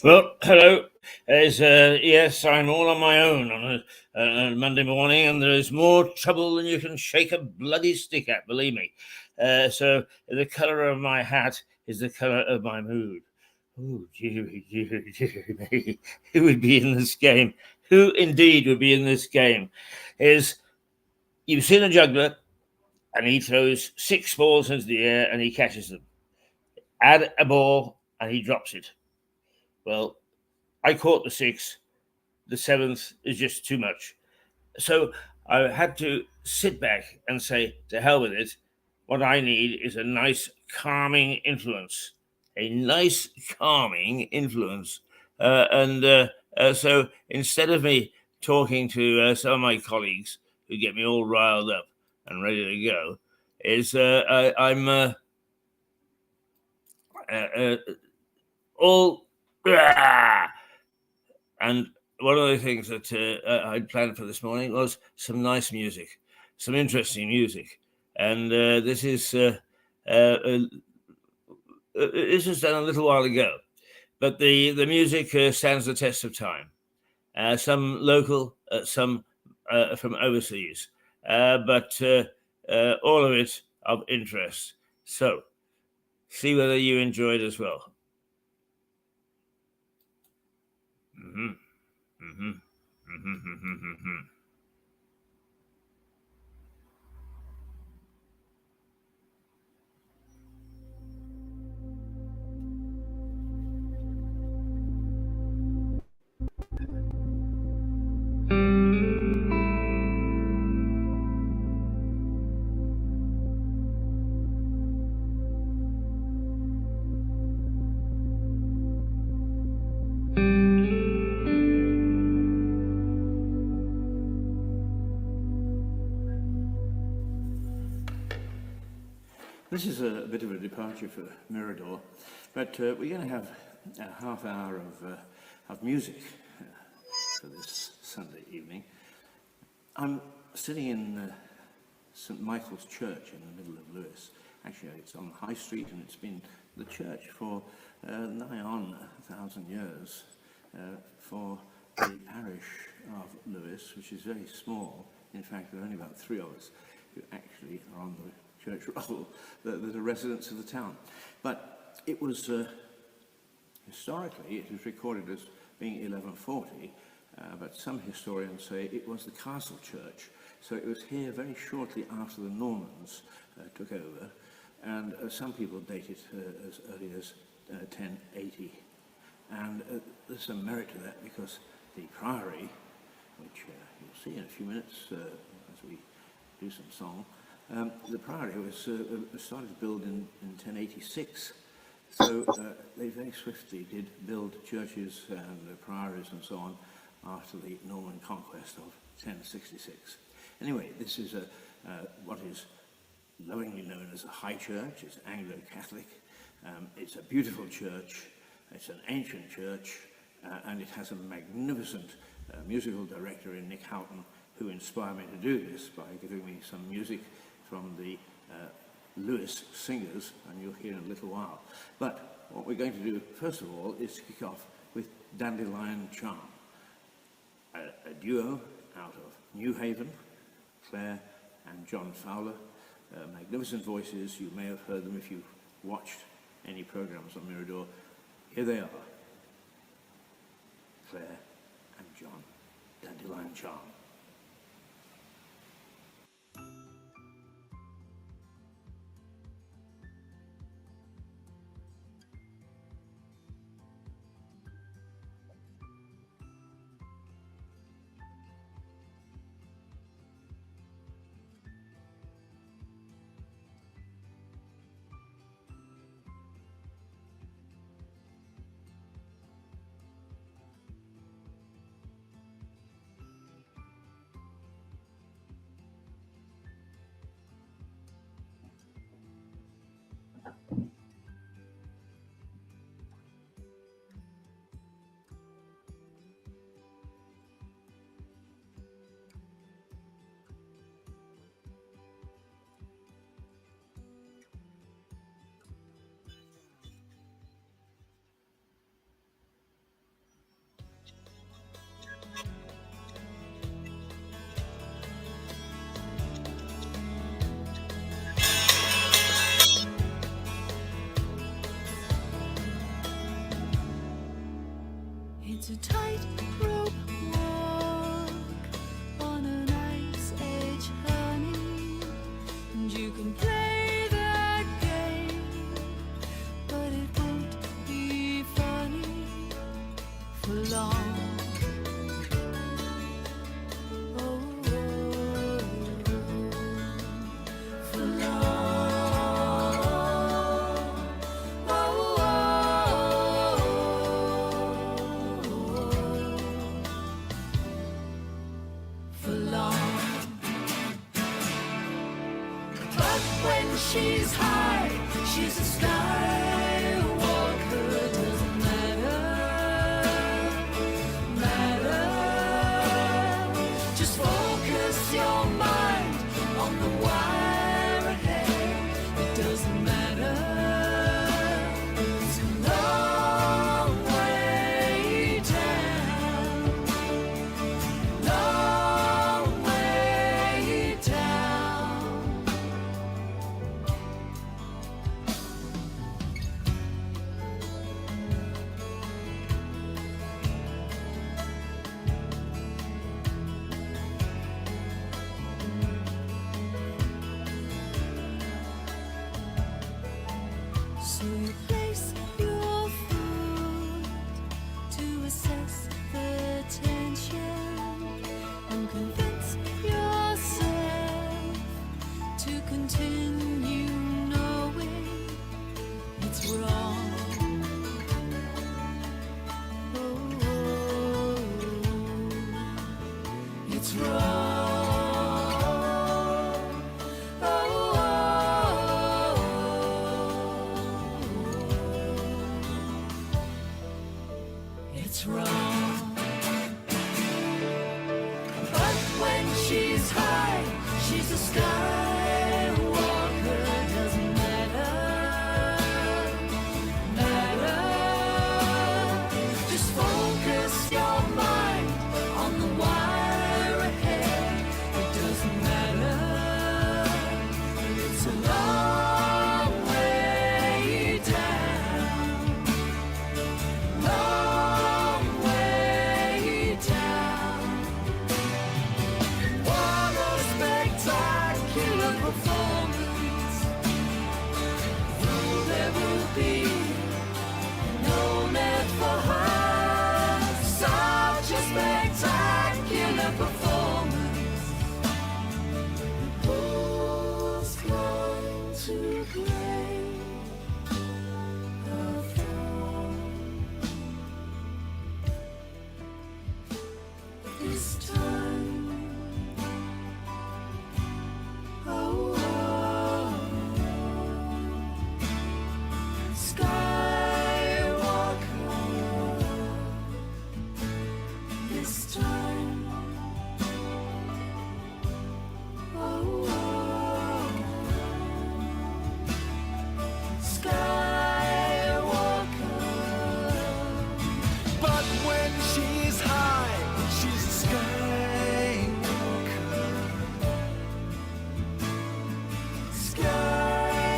Well, hello. Yes, I'm all on my own on a Monday morning, and there is more trouble than you can shake a bloody stick at, believe me. So the colour of my hat is the colour of my mood. Oh, dearie, dearie, dearie me. Who would be in this game? Who indeed would be in this game? Is you've seen a juggler, and he throws 6 balls into the air and he catches them. Add a ball and he drops it. Well, I caught the 6. The 7th is just too much. So I had to sit back and say, to hell with it. What I need is a nice calming influence. A nice calming influence. So instead of me talking to some of my colleagues who get me all riled up and ready to go, I'm all. And one of the things that I'd planned for this morning was some nice music, some interesting music, and this was done a little while ago, but the music stands the test of time. Some local, some from overseas, but all of it of interest. So, see whether you enjoy it as well. Mm-hmm. Mm-hmm. Mm-hmm. Mm-hmm. This is a bit of a departure for Mirador, but we're going to have a half hour of music for this Sunday evening. I'm sitting in St Michael's Church in the middle of Lewes. Actually, it's on High Street, and it's been the church for nigh on 1,000 years for the parish of Lewes, which is very small. In fact, there are only about 3 of us who actually are on the church roll that are residents of the town. But it was, historically, it is recorded as being 1140, but some historians say it was the castle church. So it was here very shortly after the Normans took over, and some people date it as early as 1080. And there's some merit to that, because the priory, which you'll see in a few minutes as we do some song, the priory was started to build in 1086. So they very swiftly did build churches and priories and so on after the Norman conquest of 1066. Anyway, this is what is lovingly known as a high church. It's Anglo-Catholic. It's a beautiful church. It's an ancient church, and it has a magnificent musical director in Nick Houghton, who inspired me to do this by giving me some music from the Lewes singers, and you'll hear in a little while. But what we're going to do, first of all, is to kick off with Dandelion Charm, a duo out of New Haven, Claire and John Fowler. Magnificent voices. You may have heard them if you've watched any programs on Mirador. Here they are, Claire and John, Dandelion Charm. she's high, she's a skywalker. Doesn't matter. Just focus your mind on the wire ahead. It doesn't matter. It's a long way down. Long way down. So you place your foot to assess the tension and convince yourself to continue knowing it's wrong. Oh, it's wrong. It's wrong. But when she's high, she's a skywalker. Doesn't matter. Just focus your mind on the wire ahead. It doesn't matter. It's a long way down. Long way down. What a spectacular performance. Though there will be no net for her. Such a spectacular performance. Who's going to break her fall this time? Oh, Skywalker this time. Oh, Skywalker. But when she's high, she's a skywalker. Skywalker.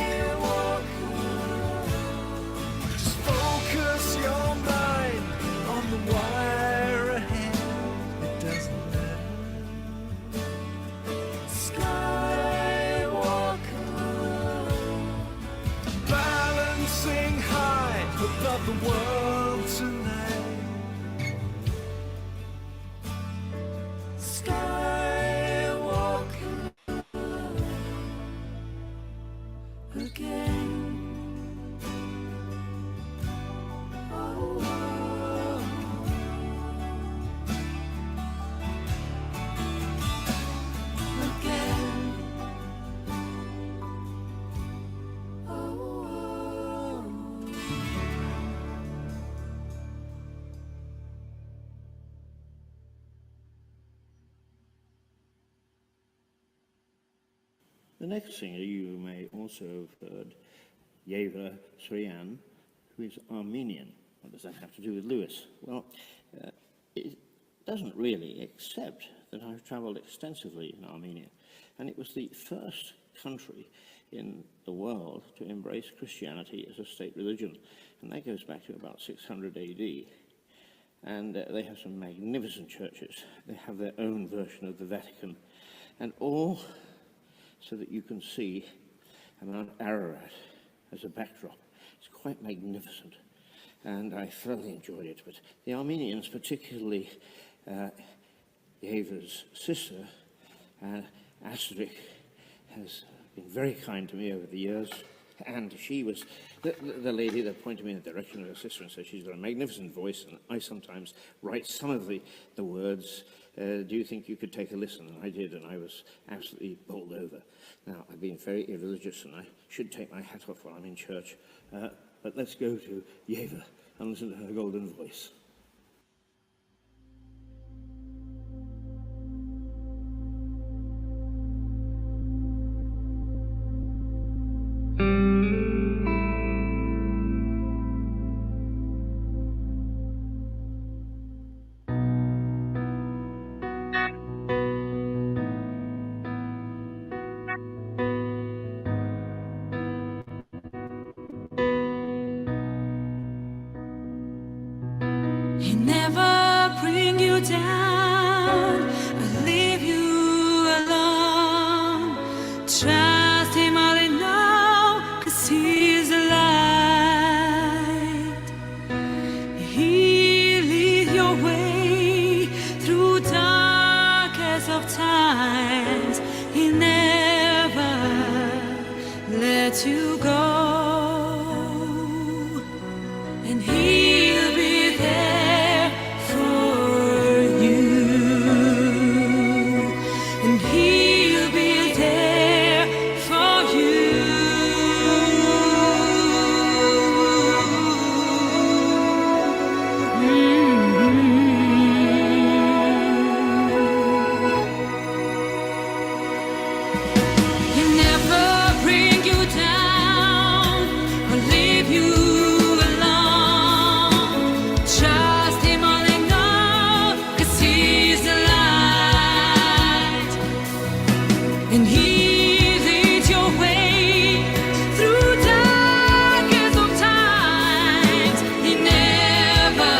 Just focus your mind on the wire ahead. It doesn't matter. Skywalker. Balancing high above the world tonight. Skywalker again. Oh, again. Oh. The next singer you may also have heard, Yeva Srian, who is Armenian. What does that have to do with Lewis? Well, it doesn't really, except that I've travelled extensively in Armenia, and it was the first country in the world to embrace Christianity as a state religion, and that goes back to about 600 AD. And they have some magnificent churches. They have their own version of the Vatican, and all so that you can see Mount Ararat as a backdrop. It's quite magnificent, and I thoroughly enjoyed it. But the Armenians, particularly Yeva's sister, Astrid, has been very kind to me over the years. And she was the lady that pointed me in the direction of her sister and said she's got a magnificent voice, and I sometimes write some of the words. Do you think you could take a listen? And I did, and I was absolutely bowled over. Now, I've been very irreligious, and I should take my hat off while I'm in church. But let's go to Yeva and listen to her golden voice. He never bring you down or leave you alone. Trust him all in all, 'cause he's the light. He'll lead your way through darkest of times. He'll never let you go. And he'll be there for you. And he'll be there for you. He'll never bring you down or leave you alone. Trust him all in all, 'cause he's the light. And he leads your way through darkest of times. He never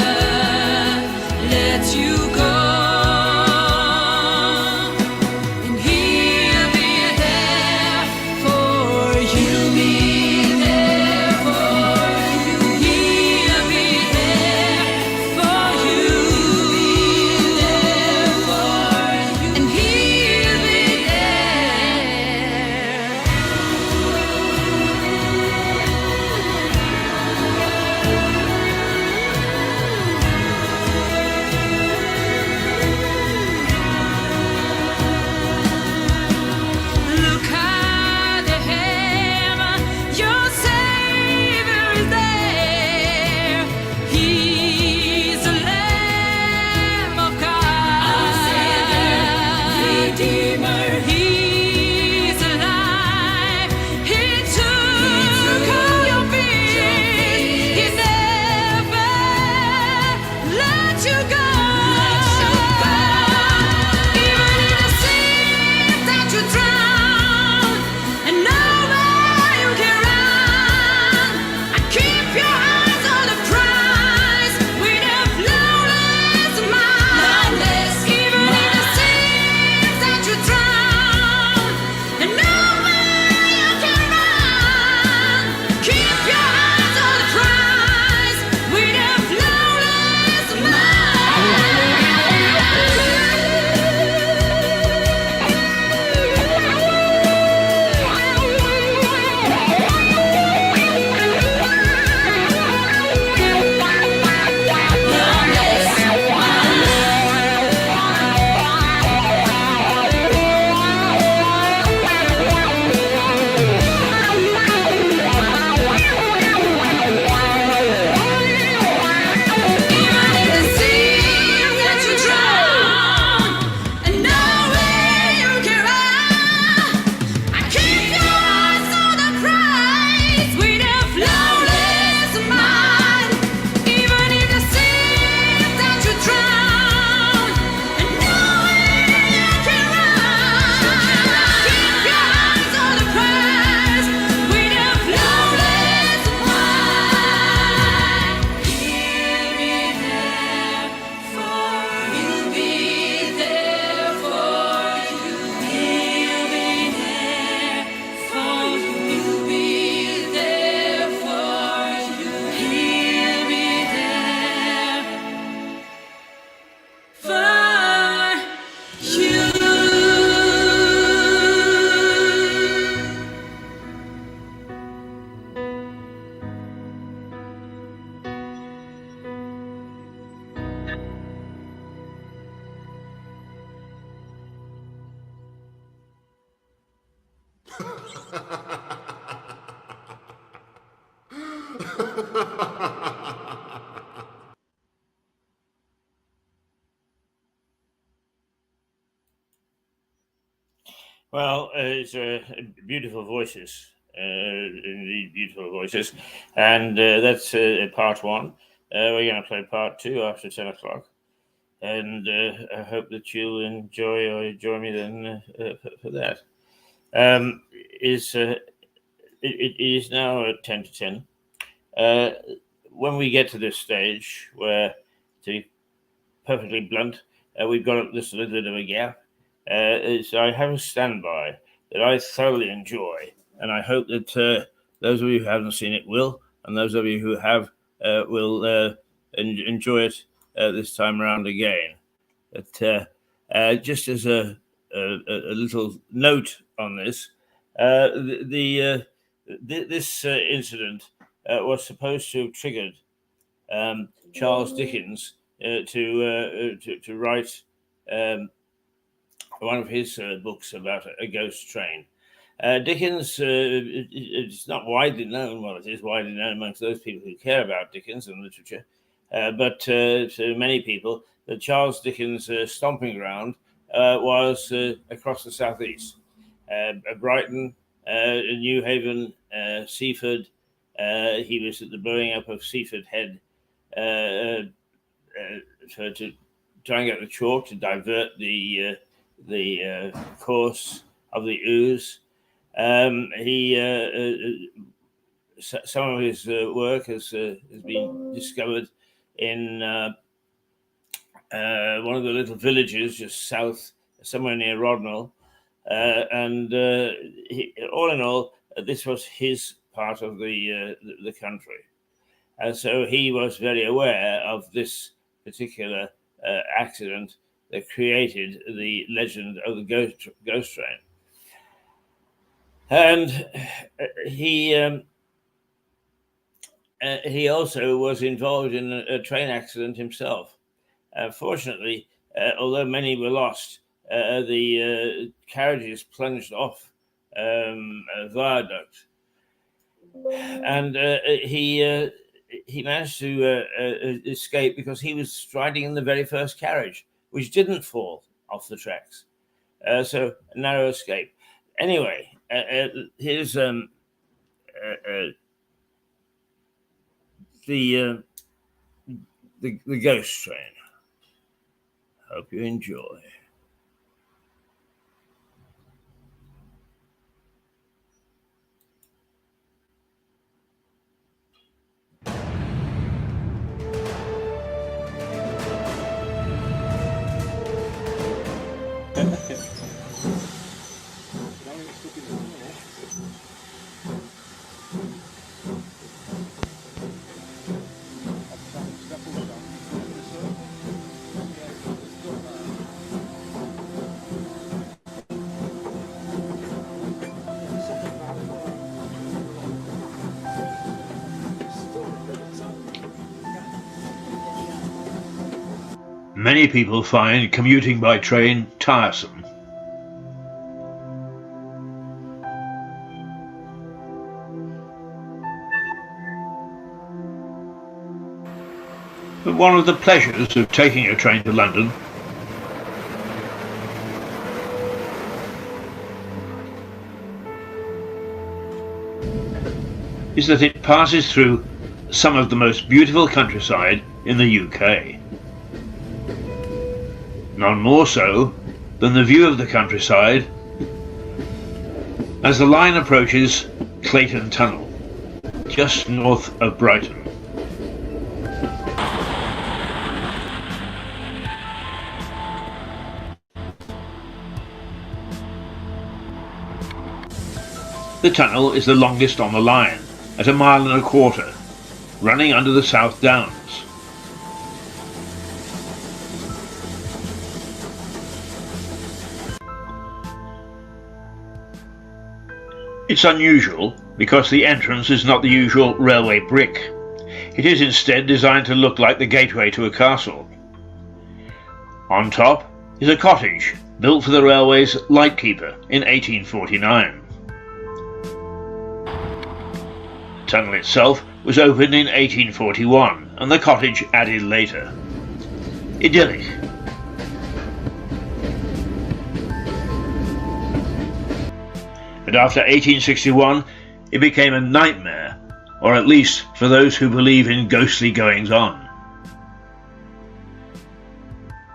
lets you go. And he'll be there for you. He'll be there for you. He'll be there for you. And he'll be there Well, it's beautiful voices, indeed beautiful voices, and that's part one. We're going to play part two after 10 o'clock, and I hope that you'll enjoy or join me then for that. It is now at 10 to 10. When we get to this stage where, to be perfectly blunt, we've got just a little bit of a gap, so I have a standby that I thoroughly enjoy, and I hope that those of you who haven't seen it will, and those of you who have will enjoy it this time around again. But just as a little note on this, this incident was supposed to have triggered Charles Dickens to write one of his books about a ghost train. Dickens, it's not widely known, well, it is widely known amongst those people who care about Dickens and literature, but to many people, that Charles Dickens' stomping ground was across the southeast. Brighton, New Haven, Seaford. He was at the blowing up of Seaford Head to try and get the chalk to divert the course of the ooze. Some of his work has been discovered in one of the little villages just south, somewhere near Rodnell. And all in all, this was his part of the country. So he was very aware of this particular accident that created the legend of the ghost train. And he also was involved in a train accident himself. Fortunately, although many were lost, the carriages plunged off a viaduct, and he managed to escape because he was riding in the very first carriage, which didn't fall off the tracks. So a narrow escape. Anyway, here's the ghost train. Hope you enjoy. Many people find commuting by train tiresome. But one of the pleasures of taking a train to London is that it passes through some of the most beautiful countryside in the UK. None more so than the view of the countryside as the line approaches Clayton Tunnel, just north of Brighton. The tunnel is the longest on the line, at 1.25 miles, running under the South Downs. It's unusual because the entrance is not the usual railway brick. It is instead designed to look like the gateway to a castle. On top is a cottage built for the railway's lightkeeper in 1849. The tunnel itself was opened in 1841 and the cottage added later. Idyllic. But after 1861 it became a nightmare, or at least for those who believe in ghostly goings-on.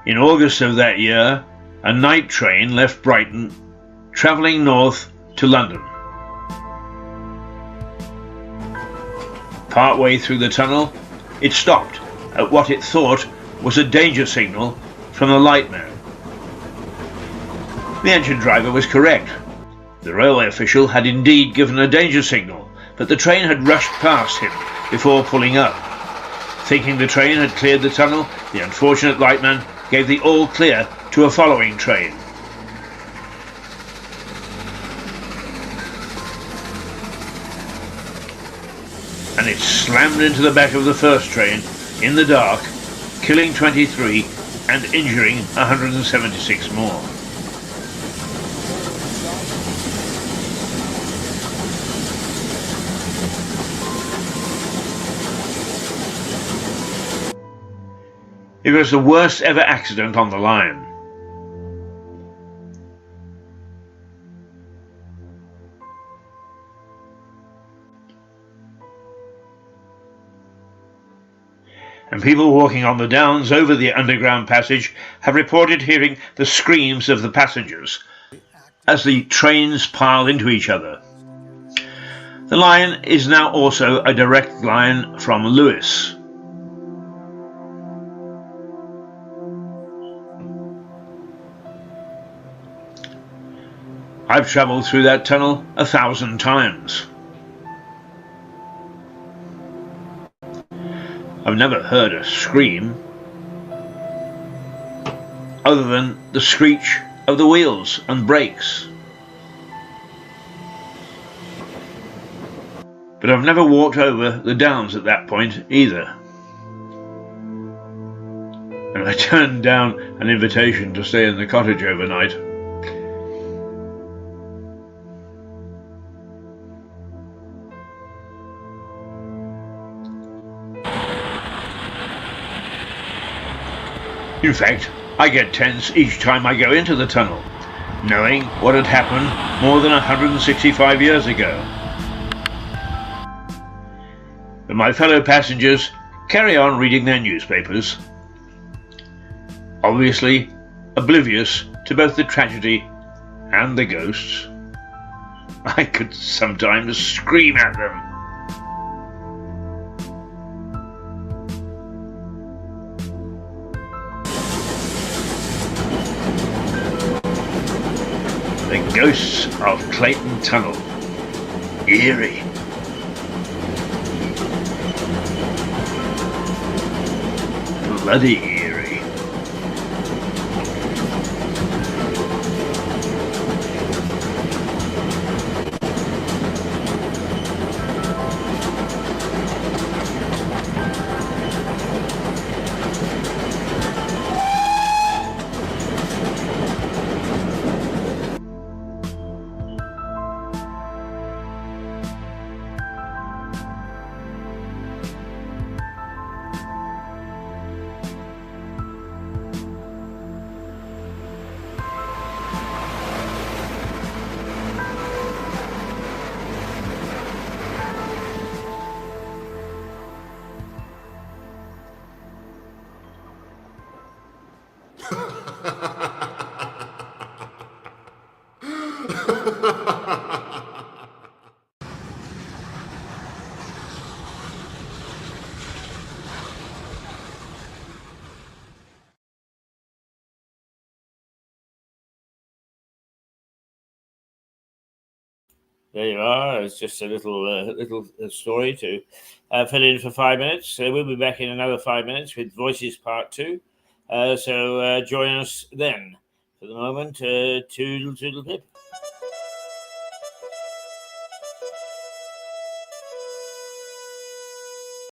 In August of that year, a night train left Brighton, travelling north to London. Partway through the tunnel, it stopped at what it thought was a danger signal from the lightman. The engine driver was correct. The railway official had indeed given a danger signal, but the train had rushed past him before pulling up. Thinking the train had cleared the tunnel, the unfortunate lightman gave the all clear to a following train. And it slammed into the back of the first train in the dark, killing 23 and injuring 176 more. It was the worst ever accident on the line. And people walking on the downs over the underground passage have reported hearing the screams of the passengers as the trains piled into each other. The line is now also a direct line from Lewes. I've travelled through that tunnel 1,000 times. I've never heard a scream other than the screech of the wheels and brakes. But I've never walked over the downs at that point either. And I turned down an invitation to stay in the cottage overnight. In fact, I get tense each time I go into the tunnel, knowing what had happened more than 165 years ago. But my fellow passengers carry on reading their newspapers, obviously oblivious to both the tragedy and the ghosts. I could sometimes scream at them. The ghosts of Clayton Tunnel. Eerie. Bloody eerie. There you are. It's just a little story to fill in for 5 minutes. We'll be back in another 5 minutes with Voices Part 2. So join us then. For the moment, toodle toodle pip.